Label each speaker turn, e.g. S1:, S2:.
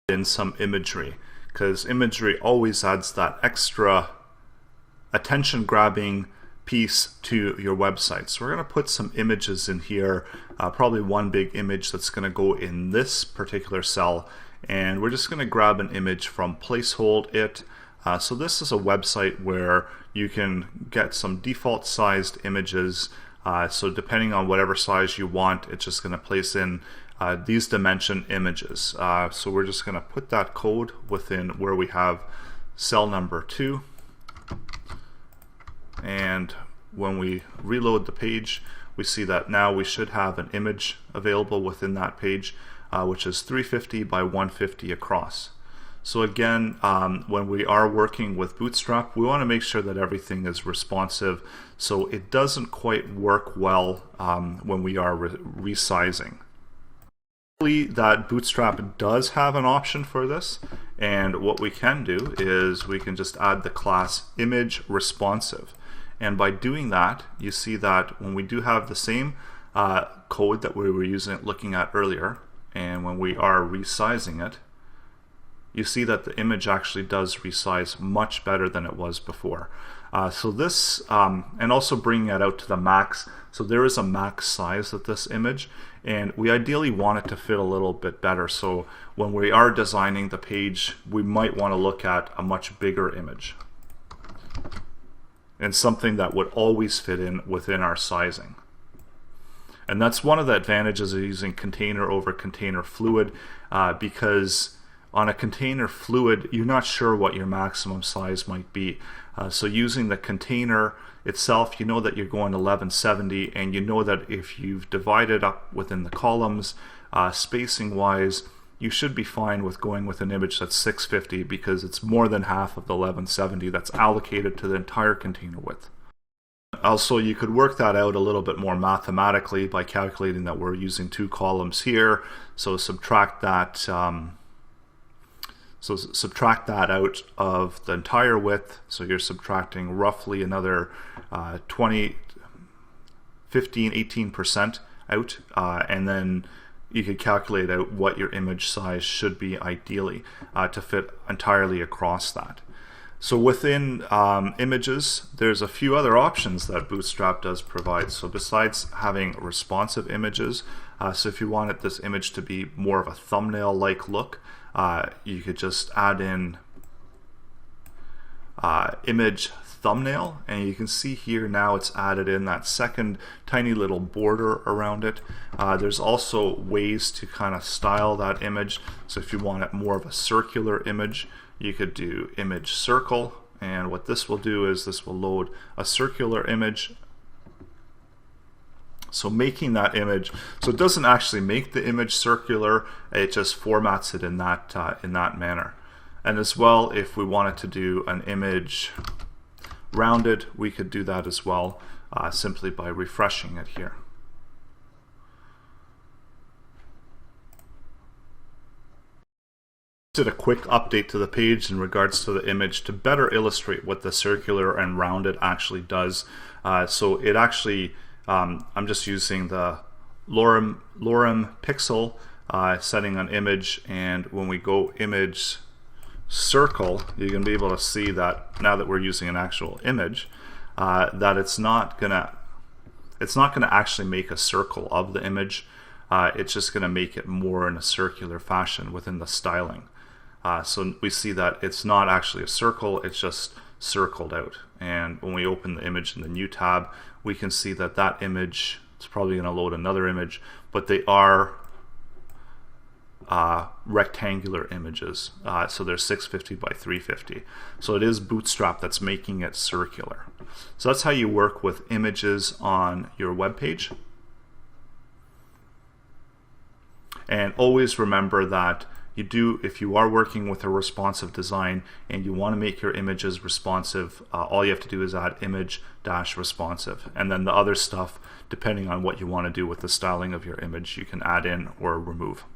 S1: in some imagery, because imagery always adds that extra attention grabbing piece to your website. So we're going to put some images in here, probably one big image that's going to go in this particular cell, and we're just going to grab an image from placehold it. So this is a website where you can get some default sized images, so depending on whatever size you want, it's just going to place in these dimension images. So we're just going to put that code within where we have cell number 2, and when we reload the page, we see that now we should have an image available within that page, which is 350 by 150 across. So again, when we are working with BootStrap, we want to make sure that everything is responsive, so it doesn't quite work well when we are resizing. That BootStrap does have an option for this, and what we can do is we can just add the class image responsive, and by doing that, you see that when we do have the same code that we were looking at earlier, and when we are resizing it, you see that the image actually does resize much better than it was before. So this, and also bringing it out to the max, so there is a max size of this image, and we ideally want it to fit a little bit better. So when we are designing the page, we might want to look at a much bigger image, and something that would always fit in within our sizing. And that's one of the advantages of using container over container fluid, because on a container fluid, you're not sure what your maximum size might be. So using the container itself, you know that you're going 1170, and you know that if you've divided up within the columns, spacing wise, you should be fine with going with an image that's 650, because it's more than half of the 1170 that's allocated to the entire container width. Also, you could work that out a little bit more mathematically by calculating that we're using 2 columns here, so subtract that. So subtract that out of the entire width, so you're subtracting roughly another 15-18% out, and then you could calculate out what your image size should be ideally to fit entirely across that. So within images, there's a few other options that BootStrap does provide. So besides having responsive images, so if you wanted this image to be more of a thumbnail-like look, you could just add in image thumbnail, and you can see here now it's added in that second tiny little border around it. There's also ways to kind of style that image. So if you want it more of a circular image, you could do image circle, and what this will do is this will load a circular image. So making that image, so it doesn't actually make the image circular, it just formats it in that manner. And as well, if we wanted to do an image rounded, we could do that as well, simply by refreshing it here. Did a quick update to the page in regards to the image to better illustrate what the circular and rounded actually does. So it actually, I'm just using the lorem pixel setting on image, and when we go image circle, you're going to be able to see that now that we're using an actual image, that it's not gonna actually make a circle of the image. It's just going to make it more in a circular fashion within the styling. So we see that it's not actually a circle, it's just circled out. And when we open the image in the new tab, we can see that that image, it's probably going to load another image, but they are rectangular images. So they're 650 by 350. So it is BootStrap that's making it circular. So that's how you work with images on your web page. And always remember that if you are working with a responsive design and you want to make your images responsive, all you have to do is add image-responsive, and then the other stuff, depending on what you want to do with the styling of your image, you can add in or remove.